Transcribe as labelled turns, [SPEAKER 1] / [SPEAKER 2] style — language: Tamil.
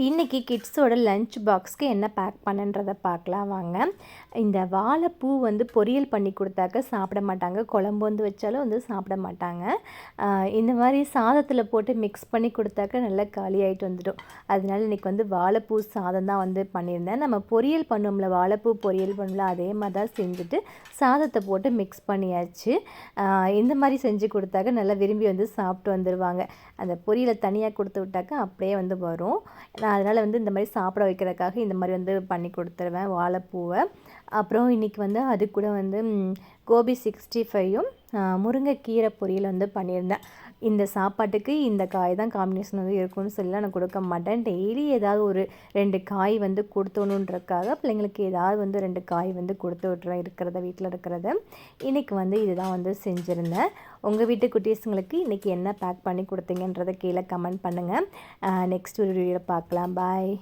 [SPEAKER 1] இன்றைக்கி கிட்ஸோட லஞ்ச் பாக்ஸ்க்கு என்ன பேக் பண்ணுன்றதை பார்க்கலாம் வாங்க. இந்த வாழைப்பூ வந்து பொரியல் பண்ணி கொடுத்தாக்க சாப்பிட மாட்டாங்க. குழம்பு வந்து வச்சாலும் வந்து சாப்பிட மாட்டாங்க. இந்த மாதிரி சாதத்தில் போட்டு மிக்ஸ் பண்ணி கொடுத்தாக்க நல்லா காலியாகிட்டு வந்துடும். அதனால இன்றைக்கி வந்து வாழைப்பூ சாதம் தான் வந்து பண்ணியிருந்தேன். நம்ம பொரியல் பண்ணுவோம்ல, வாழைப்பூ பொரியல் பண்ணுவோம்ல, அதே மாதிரி தான் செஞ்சுட்டு சாதத்தை போட்டு மிக்ஸ் பண்ணியாச்சு. இந்த மாதிரி செஞ்சு கொடுத்தாக்க நல்லா விரும்பி வந்து சாப்பிட்டு வந்துடுவாங்க. அந்த பொரியலை தனியாக கொடுத்து விட்டாக்க அப்படியே வந்து வரும். நான் அதனால் வந்து இந்த மாதிரி சாப்பிட வைக்கிறதுக்காக இந்த மாதிரி வந்து பண்ணி கொடுத்துருவேன் வாழைப்பூவை. அப்புறம் இன்றைக்கி வந்து அது கூட வந்து கோபி 65யும் முருங்கைக்கீரை பொரியல் வந்து பண்ணியிருந்தேன். இந்த சாப்பாட்டுக்கு இந்த காய் தான் காம்பினேஷன் வந்து இருக்கும்னு சொல்லலாம் நான் கொடுக்க மாட்டேன். டெய்லி ஏதாவது ஒரு 2 காய் வந்து கொடுத்தோணுன்றக்காக பிள்ளைங்களுக்கு ஏதாவது வந்து 2 காய் வந்து கொடுத்து விட்றேன் இருக்கிறத, வீட்டில் இருக்கிறத. இன்றைக்கி வந்து இதுதான் வந்து செஞ்சுருந்தேன். உங்கள் வீட்டு குட்டீஸுங்களுக்கு இன்றைக்கி என்ன பேக் பண்ணி கொடுத்தீங்கன்றதை கீழே கமெண்ட் பண்ணுங்கள். நெக்ஸ்ட் ஒரு வீடியோவில் பார்க்கலாம். பாய்.